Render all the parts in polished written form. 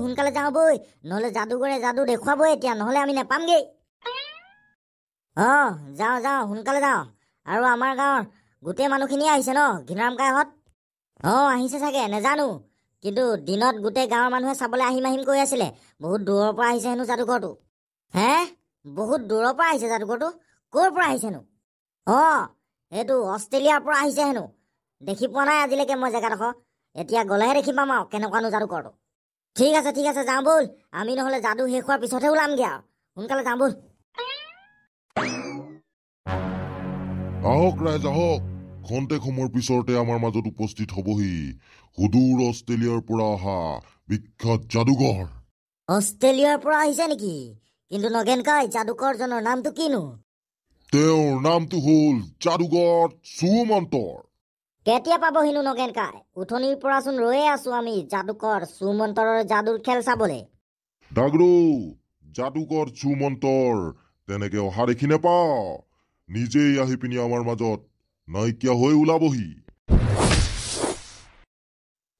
সোনকালে যাওঁ বৈ নহলে যাদুগৰে যাদু দেখুৱাবই এতিয়া নহলে আমি নেপামগে যাওঁ সোনকালে যাওঁ আৰু আমাৰ গাঁৱৰ গোটেই মানুহখিনি আহিছে ন ঘিনাৰাম কাইহঁত আহিছে চাগে নেজানো কিন্তু দিনত গোটেই গাঁৱৰ মানুহে চাবলৈ আহিম কৈ আছিলে বহুত দূৰৰ পৰা আহিছে হেনো যাদুঘৰটো হে বহুত দূৰৰ পৰা আহিছে যাদুঘৰটো ক'ৰ পৰা আহিছেনো এইটো অষ্ট্ৰেলিয়াৰ পৰা আহিছে হেনো দেখি পোৱা নাই আজিলৈকে মই জেগাডোখৰ এতিয়া গ'লেহে দেখি পাম আৰু কেনেকুৱানো যাদুঘৰটো ঠিক আছে যাওঁ ব'ল আমি নহ'লে যাদু শেষ হোৱাৰ পিছতহে ওলামগে আৰু সোনকালে যাওঁ ব'ল আহক ৰাইজ আহক খন্তেক সময়ৰ পিছতে আমাৰ মাজত উপস্থিত হ'বহি সুদূৰ অষ্ট্ৰেলিয়াৰ পৰা অহা বিখ্যাত যাদুঘৰ অষ্ট্ৰেলিয়াৰ পৰা আহিছে নেকি কিন্তু নগেন কাই যাদুকৰজনৰ নামটো কিনো তেওঁৰ নামটো হ'ল যাদুঘৰ সুমন্তৰ কেতিয়া পাবহিনো নগেন কাই উঠনিৰ পৰাচোন ৰৈয়ে আছো আমি যাদুকৰ সুমন্তৰৰ যাদুৰ খেল চাবলে ডাগৰু যাদুকৰ সুমন্তৰ তেনেকে অহা দেখি নেপাওঁ নিজেই আহি পিনি আমাৰ মাজত নাইকিয়া হৈ ওলাবহি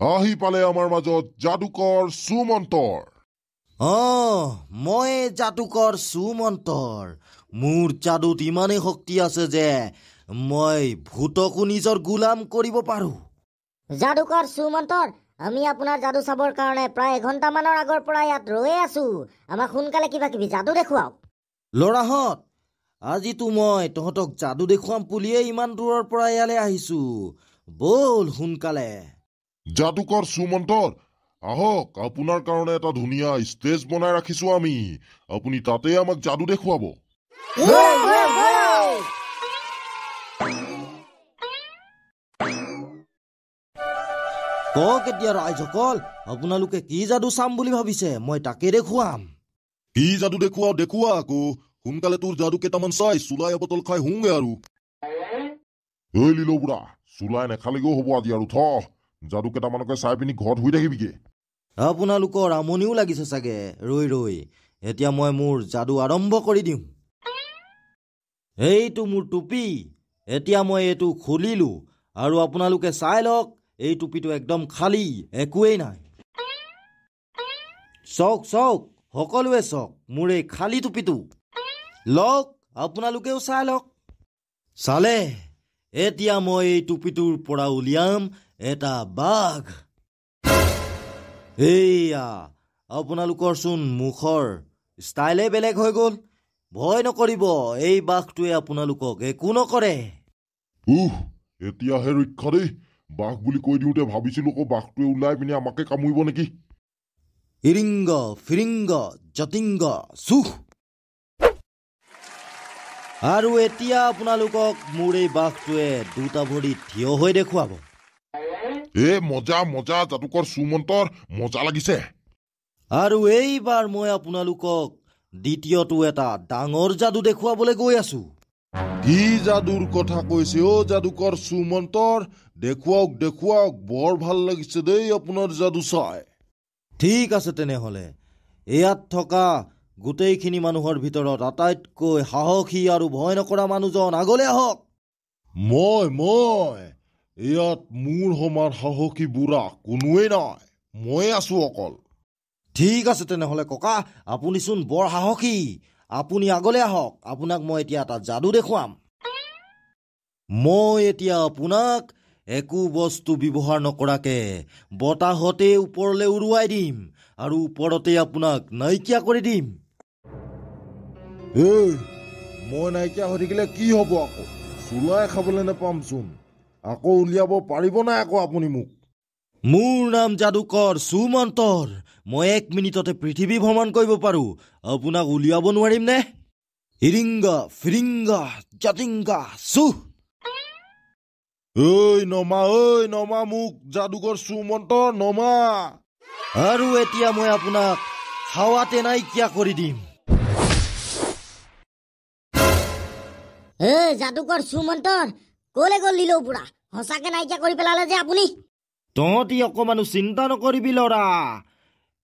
আহি পালে আমাৰ মাজত যাদুকৰ সুমন্তৰ মই যাদুকৰ সুমন্তৰ মোৰ যাদুত ইমানেই শক্তি আছে যে মই ভূতকো নিজৰ গোলাম কৰিব পাৰো যাদুকৰ সুমন্তৰ আমি আপোনাৰ যাদু চাবৰ কাৰণে প্ৰায় এঘণ্টামানৰ আগৰ পৰা ইয়াত ৰৈয়ে আছো আমাক সোনকালে কিবা কিবি যাদু দেখুৱাওক ল'ৰাহঁত আজিতো মই তহঁতক যাদু দেখুৱাম বুলিয়ে ইমান দূৰৰ পৰা ইয়ালৈ আহিছো বল সোনকালে যাদুকৰ সুমন্তৰ আহক আপোনাৰ কাৰণে এটা ধুনীয়া ষ্টেজ বনাই ৰাখিছো আমি আপুনি তাতে আমাক যাদু দেখুৱাব কওক এতিয়া ৰাইজসকল আপোনালোকে কি যাদু চাম বুলি ভাবিছে মই তাকে দেখুৱাম কি যাদু দেখুওৱা আকৌ সোনকালে তোৰ যাদু কেইটামান চাই চুলাই বটল খাই হুংগে আৰু এই লিলো বুঢ়া চুলাই নেখালেগেও হ'ব আজি আৰু যাদু কেইটামানকে চাই পিনি ঘৰত শুই থাকিবিগে আপোনালোকৰ আমনিও লাগিছে চাগে ৰৈ এতিয়া মই মোৰ যাদু আৰম্ভ কৰি দিম এইটো মোৰ টুপি এতিয়া মই এইটো খুলিলো আৰু আপোনালোকে চাই লওক এই টুপিটো একদম খালী একোৱেই নাই চাওক সকলোৱে চাওক মোৰ এই খালী টুপিটো লওক আপোনালোকেও চাই লওক চালে এতিয়া মই এই টুপিটোৰ পৰা উলিয়াম এটা বাঘ এইয়া আপোনালোকৰ চোন মুখৰ ষ্টাইলে বেলেগ হৈ গ'ল ভয় নকৰিব এই বাঘটোৱে আপোনালোকক একো নকৰে এতিয়াহে ৰক্ষা দেই বাঘ বুলি কৈ দিওঁতে ভাবিছিলো আকৌ বাঘটোৱে ওলাই পিনি আমাকে কামুৰিব নেকি ইৰিংগ ফিৰিংগ জতিংগ চুখ আৰু এতিয়া আপোনালোকক মোৰ এই বাঘটোৱে দুটা ভৰিত থিয় হৈ দেখুৱাব মজা যাদুকৰ সুমন্তৰ মজা লাগিছে আৰু এইবাৰ মই আপোনালোকক দ্বিতীয়টো এটা ডাঙৰ যাদু দেখুৱাবলৈ গৈ আছো কি যাদুৰ কথা কৈছে যাদুকৰ সুমন্তৰ দেখুৱাওক বৰ ভাল লাগিছে দেই আপোনাৰ যাদু চাই ঠিক আছে তেনেহলে ইয়াত থকা গোটেইখিনি মানুহৰ ভিতৰত আটাইতকৈ সাহসী আৰু ভয় নকৰা মানুহজন আগলৈ আহক মই ইয়াত মোৰ সমান সাহসী বুঢ়া কোনোৱেই নাই মই আছো অকল ঠিক আছে তেনেহলে ককা আপুনি চোন বৰ সাহসী আপুনি আগলৈ আহক আপোনাক মই এতিয়া এটা যাদু দেখুৱাম মই এতিয়া আপোনাক একো বস্তু ব্যৱহাৰ নকৰাকে বতাহতে ওপৰলৈ উৰুৱাই দিম আৰু ওপৰতে আপোনাক নাইকিয়া কৰি দিম মই নাইকিয়া হৈ থাকিলে কি হ'ব আকৌ চুলাই খাবলৈ নাপামচোন আকৌ উলিয়াব পাৰিব নাই আকৌ আপুনি মোক মোৰ নাম যাদুকৰ সুমন্তৰ মই 1 মিনিটতে পৃথিৱী ভ্ৰমণ কৰিব পাৰো আপোনাক উলিয়াব নোৱাৰিম নে ইৰিংগা ফিৰিংগা জাতিংগা চুহ নমা মোক যাদুকৰ সুমন্তৰ নমা আৰু এতিয়া মই আপোনাক হাৱাতে নাইকিয়া কৰি দিম যাদুকৰ সুমন্তৰ কলে গ'ল লিলো বুঢ়া সঁচাকে নাইকিয়া কৰি পেলালে যে আপুনি তহঁতি অকমানো চিন্তা নকৰিবি ল'ৰা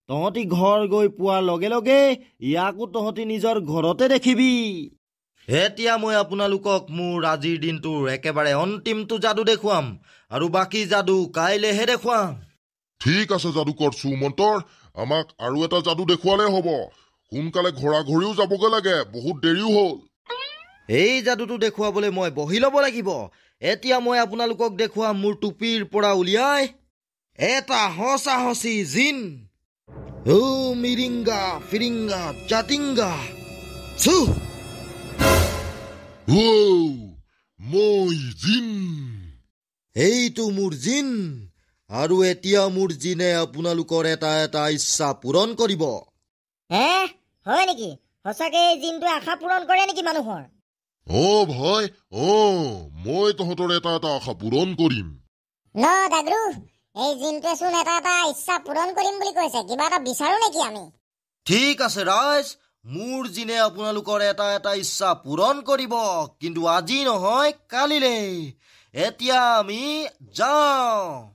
তহঁতি ঘৰ গৈ পোৱাৰ লগে লগে ইয়াকো তহঁতি নিজৰ ঘৰতে দেখিবি এতিয়া মই আপোনালোকক মোৰ আজিৰ দিনটোৰ একেবাৰে অন্তিমটো যাদু দেখুৱাম আৰু বাকী যাদু কাইলেহে দেখুৱাম ঠিক আছে যাদুকৰ সুমন্তৰ আমাক আৰু এটা যাদু দেখুৱালে হ'ব সোনকালে ঘৰা ঘৰিও যাবগে লাগে বহুত দেৰিও হ'ল এই যাদুটো দেখুৱাবলৈ মই বহি ল'ব লাগিব এতিয়া মই আপোনালোকক দেখুৱাম মোৰ টুপিৰ পৰা উলিয়াই এটা হচা হচি জিন ও মিৰিংগা ফিৰিংগা জাতিংগা চু মই জিন এইটো মোৰ জিন আৰু এতিয়া মোৰ জিনে আপোনালোকৰ এটা এটা ইচ্ছা পূৰণ কৰিব হে হয় নেকি সঁচাকে এই জিনটোৱে আশা পূৰণ কৰে নেকি মানুহৰ ভাই মই তহঁতৰ এটা এটা আশা পূৰণ কৰিম ন দাদু এই জিনটোৱে চোন এটা এটা ইচ্ছা পূৰণ কৰিম বুলি কৈছে কিবা এটা বিচাৰো নেকি আমি ঠিক আছে ৰাইজ মোৰ জিনে আপোনালোকৰ এটা এটা ইচ্ছা পূৰণ কৰিব কিন্তু আজি নহয় কালিলৈ এতিয়া আমি যাওঁ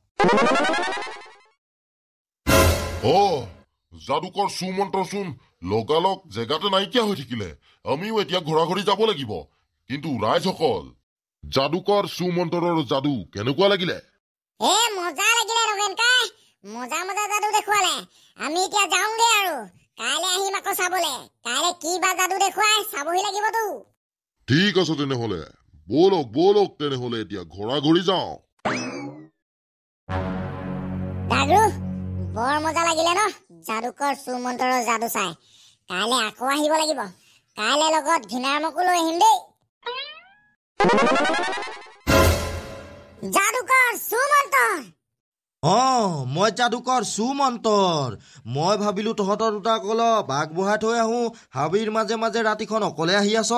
যাদুকৰ সুমন্ত্ৰ চোন লগালগ জেগাতে নাইকিয়া হৈ থাকিলে আমিও এতিয়া ঘৰা ঘৰি যাব লাগিব কিন্তু ৰাইজসকল যাদুকৰ সুমন্ত্ৰৰ যাদু কেনেকুৱা লাগিলে মজা লাগিলে ৰগেন কাই মজা মজা যাদু দেখুৱালে আমি এতিয়া যাওঁগে আৰু কাইলৈ আহিম আকৌ চাবলে কাইলৈ কি বা যাদু দেখুৱাই চাবহি লাগিবতো ঠিক আছে তেনেহলে বলক তেনেহলে এতিয়া ঘৰা ঘৰি যাওঁ দাদু বৰ মজা লাগিলে ন যাদুকৰ সুমন্ত্ৰৰ যাদু চাই কাইলৈ আকৌ আহিব লাগিব কাইলৈ লগত ঘিনাৰমকো লৈ আহিম দেই যাদুকৰ সুমন্ত্ৰ মই যাদুকৰ সুমন্তৰ মই ভাবিলো তহঁতৰ দুটাক অলপ আগবঢ়াই থৈ আহোঁ হাবিৰ মাজে মাজে ৰাতিখন অকলে আহি আছ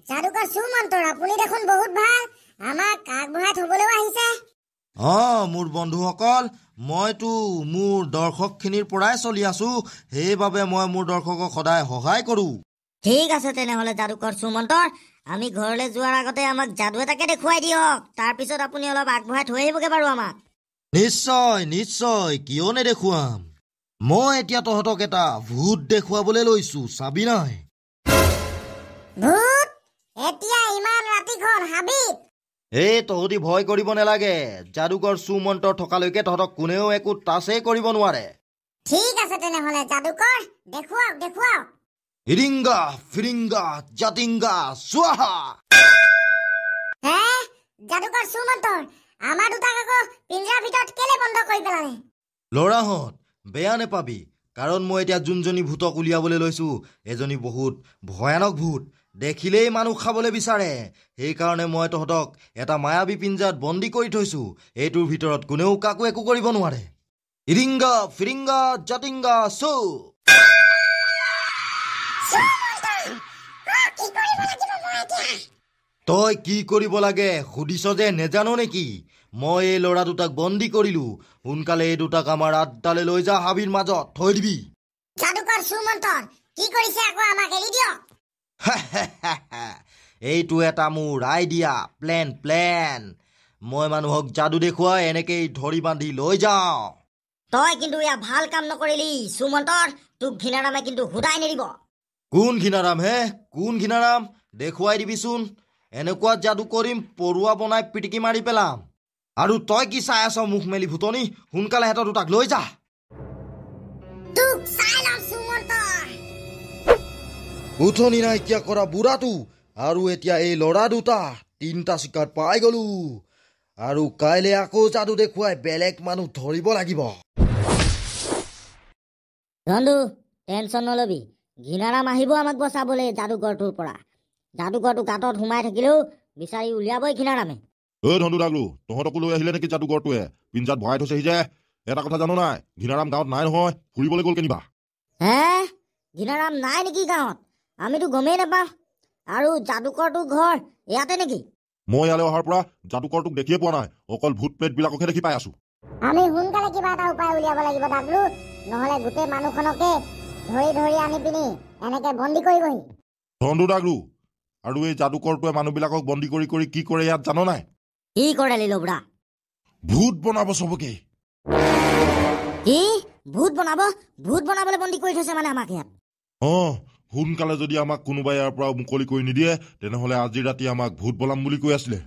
যাদুকৰ সুমন্ত্ৰ আপুনি দেখোন বহুত ভাল আমাক আগবঢ়াই থবলৈও আহিছে মোৰ বন্ধুসকল মইতো মোৰ দৰ্শকখিনিৰ পৰাই চলি আছো সেইবাবে মই মোৰ দৰ্শকক সদায় সহায় কৰোঁ ঠিক আছে তেনেহলে যাদুকৰ সুমন্তৰ আমি ঘৰলৈ যোৱাৰ আগতে আমাক যাদু এটাকে দেখুৱাই দিয়ক তাৰপিছত আপুনি অলপ আগবঢ়াই থৈ আহিবগে বাৰু আমাক নিশ্চয় কিয় নেদেখুৱাম মই এতিয়া তহঁতক এটা ভূত দেখুৱাবলৈ লৈছো চাবি নাই ভূত এতিয়া ইমান ৰাতিখন হাবিত তহঁতি ভয় কৰিব নালাগে যাদুকৰ সুমন্ত্ৰ থকালৈকে তহঁতক কোনেও একো টাচেই কৰিব নোৱাৰে ঠিক আছে তেনেহলে যাদুকৰ দেখুৱাওক ইৰিংগা ফিৰিংগা জাতিংগা স্বাহা যাদুকৰ সুমন্ত্ৰ আমাৰ দুটাক আকৌ পিঞ্জৰাৰ ভিতৰত কেলে বন্ধ কৰি পেলালে ল'ৰাহঁত বেয়া নেপাবি কাৰণ মই এতিয়া যোনজনী ভূতক উলিয়াবলৈ লৈছো এজনী বহুত ভয়ানক ভূত দেখিলেই মানুহ খাবলৈ বিচাৰে সেইকাৰণে মই তহঁতক এটা মায়াবী পিঞ্জাত বন্দী কৰি থৈছো এইটোৰ ভিতৰত কোনেও কাকো একো কৰিব নোৱাৰে ইৰিংগা ফিৰিংগা জাতিংগা চু তই কি কৰিব লাগে সুধিছ যে নেজানো নেকি মই এই ল'ৰা দুটাক বন্দী কৰিলো সোনকালে এই দুটাক আমাৰ আড্ডালৈ লৈ যা হাবিৰ মাজত থৈ দিবি যাদুকৰ সুমন্ত্ৰ কি কৰিছে আকৌ আমাক এৰি দিয়ক এইটো এটা মোৰ আইডিয়া প্লেন মই মানুহক যাদু দেখুৱাই এনেকেই ধৰি বান্ধি লৈ যাওঁ তই কিন্তু এয়া ভাল কাম নকৰিলি সুমন্তৰ তোক ঘিনাৰামে কিন্তু হুদাই নেৰিব কোন ঘিনাৰাম দেখুৱাই দিবিচোন এনেকুৱা যাদু কৰিম পৰুৱা বনাই পিটিকি মাৰি পেলাম আৰু তই কি চাই আছ মুখ মেলি ভূতনি সোনকালে হেঁতৰ দুটাক লৈ যা তোক চাই লম সুমন্ত্ৰ উঠনি নাইকিয়া কৰা বুঢ়াটো আৰু এতিয়া এই ল'ৰা দুটা তিনিটা চিকাৰ পাই গলো আৰু কাইলৈ আকৌ যাদু দেখুৱাই বেলেগ মানুহ ধৰিব লাগিব ধন্দু টেনচন নলবি ঘিনাৰাম আহিব আমাক বচাবলৈ যাদুঘৰটোৰ পৰা যাদুঘৰটো গাঁতত সোমাই থাকিলেও বিচাৰি উলিয়াবই ঘিনাৰামে ধন্দু ডাগলু তহঁতকো লৈ আহিলে নেকি যাদুঘৰটোৱে পিঞ্জাত ভৰাই থৈছেহি যে এটা কথা জানো নাই ঘিনাৰাম গাঁৱত নাই নহয় ফুৰিবলৈ গ'ল কেনিবা ঘিনাৰাম নাই নেকি গাঁৱত আমিতো গমেই নাপাওঁ আৰু যাদুকৰটো ঘৰ ইয়াতে নেকি মই ইয়ালৈ অহাৰ পৰা যাদুকৰটোক দেখিয়ে পোৱা নাই অকল ভূত প্ৰেতবিলাকহে দেখি পাই আছো আমি সোনকালে কিবা এটা উপায় উলিয়াব লাগিব ডাগলু নহলে গোটেই মানুহখনকে ধৰি আনি পিনি এনেকে বন্দী কৰিবহি ধন্দু ডাগলু আৰু এই যাদুকৰটোৱে মানুহবিলাকক বন্দী কৰি কি কৰে ইয়াত জানো নাই কি কৰে লিলবুঢ়া ভূত বনাব চবকে কি ভূত বনাবলৈ বন্দী কৰি থৈছে মানে আমাক ইয়াত সোনকালে যদি আমাক কোনোবাই ইয়াৰ পৰা মুকলি কৰি নিদিয়ে তেনেহলে আজি ৰাতি আমাক ভূত বনাম বুলি কৈ আছিলে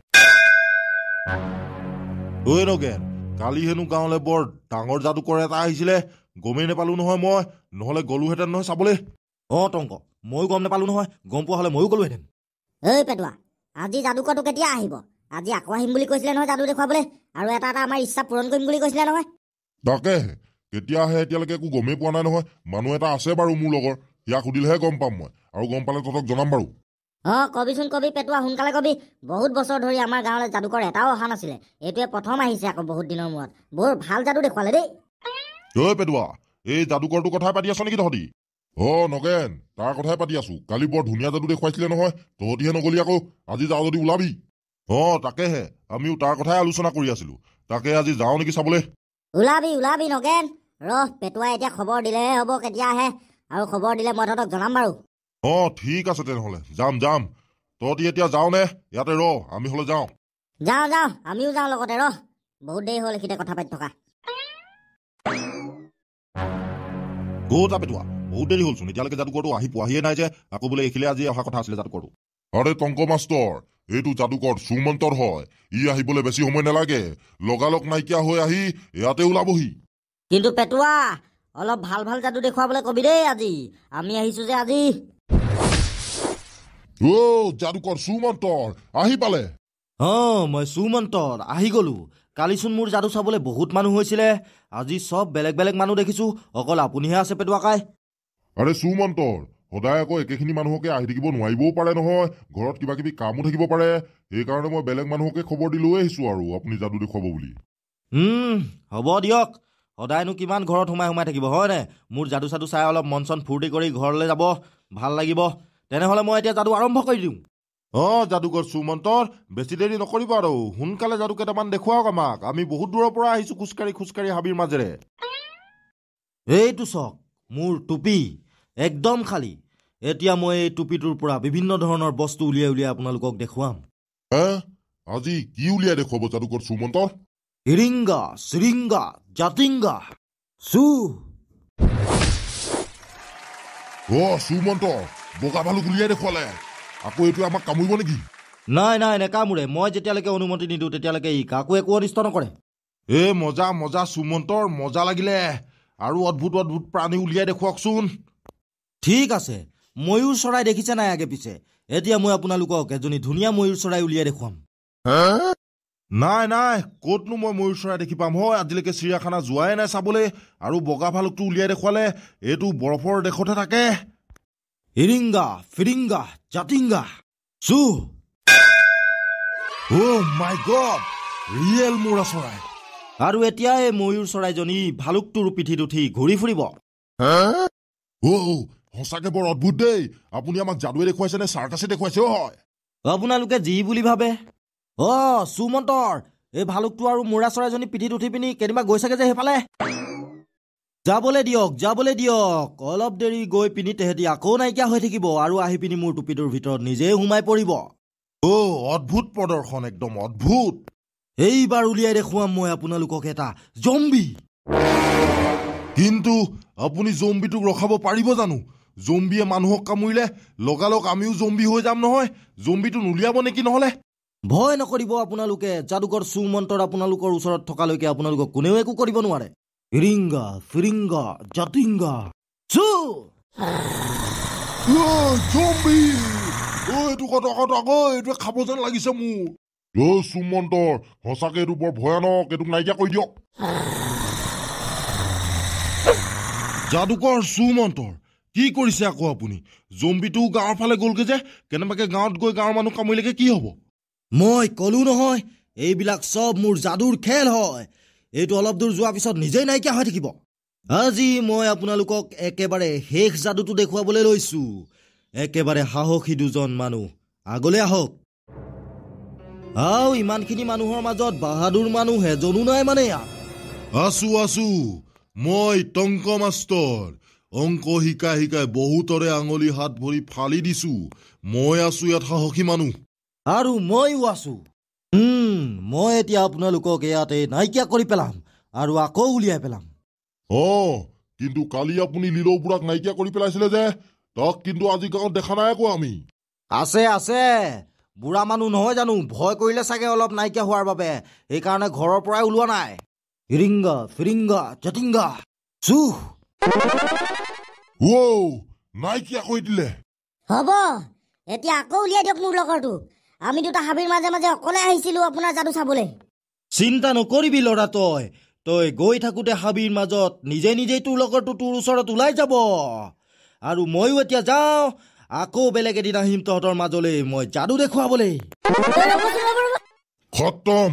নগেন কালি হেনো গাঁৱলৈ বৰ ডাঙৰ যাদুকৰ এটা আহিছিলে গমেই নাপালো নহয় মই, নহ'লে গলোহেঁতেন নহয় চাবলৈ। অঁ টংক, ময়ো গম নাপালোঁ নহয়, গম পোৱা হ'লে ময়ো গ'লোহেঁতেন। ঐ পেটুৱা, আজি যাদুকৰটো কেতিয়া আহিব? আজি আকৌ আহিম বুলি কৈছিলে নহয় যাদু দেখুৱাবলৈ, আৰু এটা আমাৰ ইচ্ছা পূৰণ কৰিম বুলি কৈছিলে নহয়। তাকেহে, কেতিয়া আহে এতিয়ালৈকে একো গমেই পোৱা নাই নহয়। মানুহ এটা আছে বাৰু মোৰ লগৰ, ইয়াক সুধিলেহে গম পাম মই, আৰু গম পালে তহঁতক জনাম বাৰু। কবিচোন কবি পেটুৱা, সোনকালে কবি। বহুত বছৰ ধৰি আমাৰ গাঁৱলৈ যাদুকৰ এটাও অহা নাছিলে, এইটোৱে প্ৰথম আহিছে আকৌ বহুত দিনৰ মূৰত। বৰ ভাল যাদু দেখুৱালে দেই। ঐ পেটুৱা, এই যাদুকৰটোৰ কথাই পাতি আছ নেকি তহঁতি? নগেন, তাৰ কথাই পাতি আছো। কালি বৰ ধুনীয়া যাদু দেখুৱাইছিলে নহয়, তহঁতিহে নগলি আকৌ। আজি যাওঁ যদি ওলাবি। তাকেহে, আমিও তাৰ কথাই আলোচনা কৰি আছিলো। তাকে আজি যাওঁ নেকি চাবলৈ। ওলাবি নগেন। পেটুৱাই এতিয়া খবৰ দিলেহে হ'ব কেতিয়া আহে, আৰু খবৰ দিলে মই তহঁতক জনাম বাৰু। ঠিক আছে তেনেহ'লে, যাম। তহঁতি এতিয়া যাওঁ নে ইয়াতে ৰ, আমি হ'লে যাওঁ। যাওঁ, আমিও যাওঁ লগতে। বহুত দেৰি হ'ল এইখিনিতে কথা পাতি থকা। তা পেটুৱা, বহুত দেৰি হ'লচোন, এতিয়ালৈকে যাদুকৰটো আহি পোৱাহিয়ে নাই যে। আকৌ বোলে এইখিলে আজি অহা কথা আছিলে যাদুকৰটো। আৰে টংক মাষ্টৰ, এইটো যাদুকৰ সুমন্তৰ হয়। ই আহিবলৈ বেছি সময় নালাগে, লগালগ নাইকিয়া হৈ আহি ইয়াতে ওলাবহি। কিন্তু পেটুৱা, অলপ ভাল যাদু দেখুৱাবলৈ কবি দেই আজি। আমি আহিছো যে আজি। যাদুকৰ সুমন্তৰ আহি পালে। মই সুমন্তৰ আহি গ'লো। কালিচোন মোৰ যাদু চাবলৈ বহুত মানুহ হৈছিলে, আজি চব বেলেগ বেলেগ মানুহ দেখিছো, অকল আপুনিহে আছে পেটুৱাকাই। আৰে সুমন্তৰ, সদায় আকৌ একেখিনি মানুহকে আহি থাকিব নোৱাৰিবও পাৰে নহয়, ঘৰত কিবা কিবি কামো থাকিব পাৰে। সেইকাৰণে মই বেলেগ মানুহকে খবৰ দি লৈ আহিছো আৰু আপুনি যাদু দেখুৱাব বুলি। হ'ব দিয়ক, সদায়নো কিমান ঘৰত সোমাই থাকিব হয়নে? মোৰ যাদু চাদু চাই অলপ মন চন ফূৰ্তি কৰি ঘৰলৈ যাব, ভাল লাগিব। তেনেহ'লে মই এতিয়া যাদু আৰম্ভ কৰি দিওঁ। যাদুকৰ সুমন্তৰ, বেছি দেৰি নকৰিব আৰু সোনকালে যাদু কেইটামান দেখুৱাওক আমাক। আমি বহুত দূৰৰ পৰা আহিছো খোজকাঢ়ি হাবিৰ মাজেৰে। এইটো চাওক, মোৰ টুপি একদম খালী। এতিয়া মই এই টুপিটোৰ পৰা বিভিন্ন ধৰণৰ বস্তু উলিয়াই আপোনালোকক দেখুৱাম। আজি কি উলিয়াই দেখুৱাব যাদুকৰ সুমন্তৰ? ইৰিংগা চিৰিংগা জাতিংগা চু। সুমন্তৰ, বগা ভালুক উলিয়াই দেখুৱালে। আকৌ এইটো আমাক কামুৰিব নেকি? নাই নেকামোৰে। মই যেতিয়ালৈকে অনুমতি নিদিওঁ তেতিয়ালৈকে ই কাকো একো অনিষ্ট নকৰে। মজা সুমন্তৰ, মজা লাগিলে। আৰু অদ্ভুত প্ৰাণী উলিয়াই দেখুৱাওকচোন। ঠিক আছে, ময়ূৰ চৰাই দেখিছে নাই আগে পিছে? এতিয়া মই আপোনালোকক এজনী ধুনীয়া ময়ূৰ চৰাই উলিয়াই দেখুৱাম। নাই, ক'তনো মই ময়ূৰ চৰাই দেখি পাম হয়? আজিলৈকে চিৰিয়াখানা যোৱাই নাই চাবলৈ। আৰু বগা ভালুকটো উলিয়াই দেখুৱালে, এইটো বৰফৰ দেশতহে থাকে। ইৰিংগা ফিৰিংগা জাতিংগা চু। মাই গড, ৰিয়েল মৌৰা চৰাই। আৰু এতিয়া এই ময়ূৰ চৰাইজনী ভালুকটোৰ পিঠিত উঠি ঘূৰি ফুৰিব। সঁচাকে বৰ অদ্ভুত দেই। আপুনি আমাক যাদুৱে দেখুৱাইছে নে চাৰ্কাছে দেখুৱাইছে? হয় আপোনালোকে যি বুলি ভাবে। সুমন্তৰ, এই ভালুকটো আৰু মৌৰা চৰাইজনী পিঠিত উঠি পিনি কেনিবা গৈছেগে যে সেইফালে। যাবলৈ দিয়ক। অলপ দেৰি গৈ পিনি তেহেঁতি আকৌ নাইকিয়া হৈ থাকিব আৰু আহি পিনি মোৰ টুপিটোৰ ভিতৰত নিজেই সোমাই পৰিব। অদ্ভুত প্ৰদৰ্শন, একদম অদ্ভুত। এইবাৰ উলিয়াই দেখুৱাম মই আপোনালোকক এটা জম্বি। কিন্তু আপুনি জম্বিটোক ৰখাব পাৰিব জানো? জম্বিয়ে মানুহক কামুৰিলে লগালগ আমিও জম্বি হৈ যাম নহয়। জম্বিটো নুলিয়াব নেকি নহ'লে? ভয় নকৰিব আপোনালোকে। যাদুকৰ সুমন্তৰ আপোনালোকৰ ওচৰত থকালৈকে আপোনালোকক কোনেও একো কৰিব নোৱাৰে। ইৰিংগা ফিৰিংগা জাতিংগা চু। জম্বি! এইটো এইটোৱে খাব যেন লাগিছে মোৰ। সুমন্তৰ, সঁচাকে এইটো বৰ ভয়ানক। এইটোক নাইকিয়া কৰি দিয়ক। যাদুকৰ সুমন্তৰ, কি কৰিছে আকৌ আপুনি? জম্বিটো গাঁৱৰ ফালে গ'লগে যে, কেনেবাকে গাঁৱত গৈ গাঁৱৰ মানুহ কামুৰিলেগে কি হ'ব? মই কলো নহয়, এইবিলাক চব মোৰ যাদুৰ খেল হয়। এইটো অলপ দূৰ যোৱাৰ পিছত নিজেই নাইকিয়া হৈ থাকিব। আজি মই আপোনালোকক একেবাৰে শেষ যাদুটো দেখুৱাবলৈ লৈছো। একেবাৰে সাহসী দুজন মানুহ আগলৈ আহক। ইমানখিনি মানুহৰ মাজত বাহাদুৰ মানুহ এজনো নাই মানে ইয়াত। আছো। মই টংক মাষ্টৰ। অংক শিকাই বহুতৰে আঙুলি হাত ভৰি ফালি দিছো। মই আছো ইয়াত সাহসী মানুহ। আৰু ময়ো আছো। মই এতিয়া আপোনালোকক ইয়াতে নাইকিয়া কৰি পেলাম আৰু আকৌ উলিয়াই পেলাম। কিন্তু কালি আপুনি লিলৌ বুঢ়াক নাইকিয়া কৰি পেলাইছিলে যে, তাক কিন্তু আজি গাঁৱত দেখা নাই আকৌ আমি। আছে। বুঢ়া মানুহ নহয় জানো? ভয় কৰিলে চাগে অলপ নাইকিয়া হোৱাৰ বাবে, সেইকাৰণে ঘৰৰ পৰাই ওলোৱা নাই। ইৰিংগা ফিৰিংগা জাতিংগা চুহ নাইকিয়া কৰি দিলে। হ'ব এতিয়া আকৌ উলিয়াই দিয়ক মোৰ লগৰটো। আমি দুটা হাবিৰ মাজে মাজে অকলে আহিছিলো আপোনাৰ যাদু চাবলৈ। চিন্তা নকৰিবি ল'ৰা, তই গৈ থাকোঁতে হাবিৰ মাজত নিজে নিজেই তোৰ লগৰটো তোৰ ওচৰত ওলাই যাব। আৰু ময়ো এতিয়া যাওঁ, আকৌ বেলেগ এদিন আহিম তহঁতৰ মাজলৈ মই যাদু দেখুৱাবলৈ। খতম,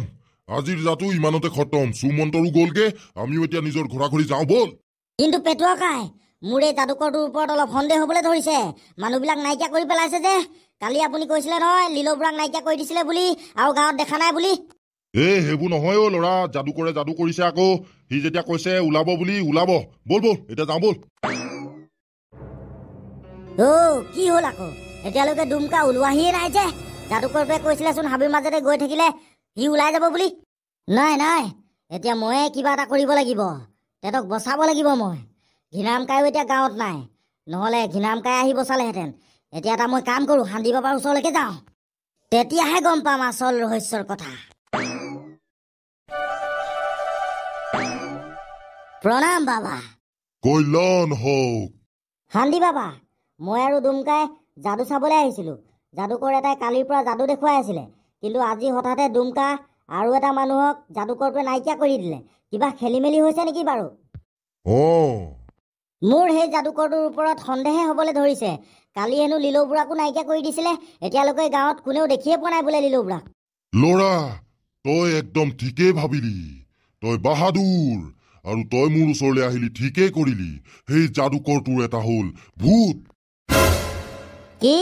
আজিৰ যাদু ইমানতে খতম। সুমন্তৰো গ'লগে, আমিও এতিয়া নিজৰ ঘৰা ঘৰি যাওঁ বল। কিন্তু পেটুৱা কাই, মোৰ এই যাদুকৰটোৰ ওপৰত অলপ সন্দেহ হ'বলৈ ধৰিছে। মানুহবিলাক নাইকিয়া কৰি পেলাইছে যে। কালি আপুনি কৈছিলে নহয় লীল বুঢ়াক নাইকিয়া কৰি দিছিলে বুলি, আৰু গাঁৱত দেখা নাই বুলি। সেইবোৰ নহয় ল'ৰা, যাদুকৰে যাদু কৰিছে আকৌ। সি যেতিয়া কৈছে ওলাব বুলি, ওলাব। বল বল এতিয়া যাওঁ বল। কি হ'ল আকৌ? এতিয়ালৈকে দুমকা ওলোৱাহিয়ে নাই যে। যাদুকৰটোৱে কৈছিলেচোন হাবিৰ মাজতে গৈ থাকিলে সি ওলাই যাব বুলি। নাই, এতিয়া ময়ে কিবা এটা কৰিব লাগিব। তেহেঁতক বচাব লাগিব মই। ঘিনাৰাম কাইও এতিয়া গাঁৱত নাই, নহ'লে ঘিনাৰাম কাই আহি বচালেহেঁতেন। এতিয়া এটা মই কাম কৰোঁ, শান্তি বাবাৰ ওচৰলৈকে যাওঁ, তেতিয়াহে গম পাম আচল ৰহস্যৰ কথা। প্ৰণাম বাবা। কল্যাণ হওক। শান্তি বাবা, মই আৰু দুমকাই যাদু চাবলৈ আহিছিলোঁ। যাদুকৰ এটাই কালিৰ পৰা যাদু দেখুৱাই আছিলে, কিন্তু আজি হঠাতে দুমকা আৰু এটা মানুহক যাদুকৰটোৱে নাইকিয়া কৰি দিলে। কিবা খেলি মেলি হৈছে নেকি বাৰু? মোৰ সেই যাদুকৰটোৰ ওপৰত সন্দেহে হ'বলৈ ধৰিছে। কালি হেনো লীল বুঢ়াকো নাইকিয়া কৰি দিছিলে। এতিয়ালৈকে গাঁৱত কোনেও দেখিয়ে পোৱা নাই বোলে লীল বুঢ়াক। ল'ৰা, তই একদম ঠিকেই ভাবিলি। তই বাহাদুৰ, আৰু তই মোৰ ওচৰলৈ আহিলি ঠিকেই কৰিলি। সেই যাদুকৰটোৰ এটা হ'ল ভূত। কি?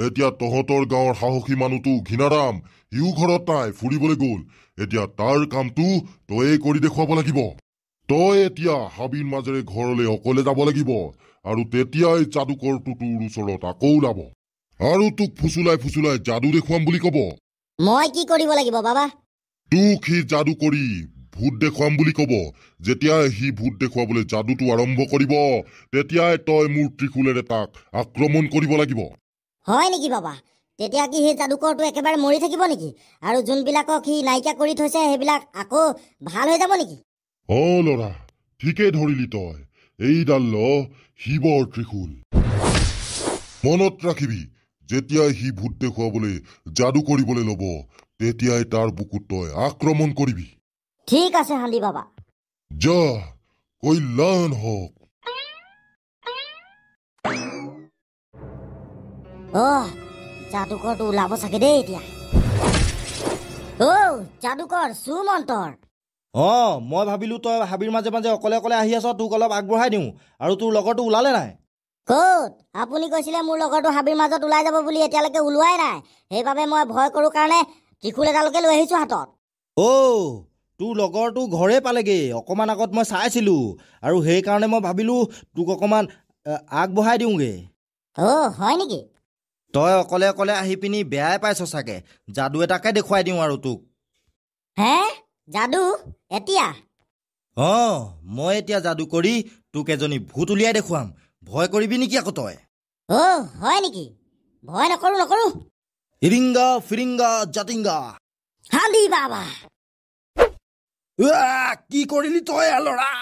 এতিয়া তহঁতৰ গাঁৱৰ সাহসী মানুহটো ঘিনাৰাম, সিও ঘৰত নাই, ফুৰিবলৈ গ'ল। এতিয়া তাৰ কামটো তয়ে কৰি দেখুৱাব লাগিব। তই এতিয়া হাবিৰ মাজেৰে ঘৰলৈ অকলে যাব লাগিব, আৰু তেতিয়াই যাদুকৰটো তোৰ ওচৰত আকৌ ওলাব, আৰু তোক ফুচুলাই ফুচুলাই যাদু দেখুৱাম বুলি কব। মই কি কৰিব লাগিব বাবা? তোক সি যাদু কৰি ভূত দেখুৱাম বুলি কব। যেতিয়াই সি ভূত দেখুৱাবলৈ যাদুটো আৰম্ভ কৰিব, তেতিয়াই তই মোৰ ত্ৰিশূলেৰে তাক আক্ৰমণ কৰিব লাগিব। হয় নেকি বাবা? তেতিয়া কি সেই যাদুকৰটো একেবাৰে মৰি থাকিব নেকি? আৰু যোনবিলাকক সি নাইকিয়া কৰি থৈছে সেইবিলাক আকৌ ভাল হৈ যাব নেকি? ল'ৰা, ঠিকেই ধৰিলি তই। এইডাল শিৱৰ ত্ৰিশূল। মনত ৰাখিবি, যেতিয়াই সি ভূত দেখুৱাবলৈ যাদু কৰিবলৈ ল'ব, তেতিয়াই তাৰ বুকুত তই আক্ৰমণ কৰিবি। ঠিক আছে শান্তি বাবা। যা, কল্যাণ হওক। যাদুকৰটো ওলাব চাগে দেই এতিয়া। যাদুকৰ সুমন্তৰ। মই ভাবিলোঁ তই হাবিৰ মাজে মাজে অকলে অকলে আহি আছ, তোক অলপ আগবঢ়াই দিওঁ। আৰু তোৰ লগৰটো ওলালে নাই? ক'ত? আপুনি কৈছিলে মোৰ লগৰটো হাবিৰ মাজত ওলাই যাব বুলি, এতিয়ালৈকে ওলোৱাই নাই। সেইবাবে মই ভয় কৰোঁ কাৰণে ত্ৰিশূল এডালকে লৈ আহিছোঁ হাতত। তোৰ লগৰটো ঘৰে পালেগৈ। অকণমান আগত মই চাইছিলোঁ, আৰু সেইকাৰণে মই ভাবিলোঁ তোক অকণমান আগবঢ়াই দিওঁগৈ। হয় নেকি? তই অকলে অকলে আহি পিনি বেয়াই পাইছ চাগে। যাদু এটাকে দেখুৱাই দিওঁ আৰু তোক। হে? যাদু? এতিয়া? মই এতিয়া যাদু কৰি তোক এজনী ভূত উলিয়াই দেখুৱাম। ভয় কৰিবি নেকি আকৌ তই? হয় নেকি? ভয় নকৰোঁ। ইৰিংগা ফিৰিংগা জাতিংগা। শান্তি বাবা। কি কৰিলি তই ল'ৰা?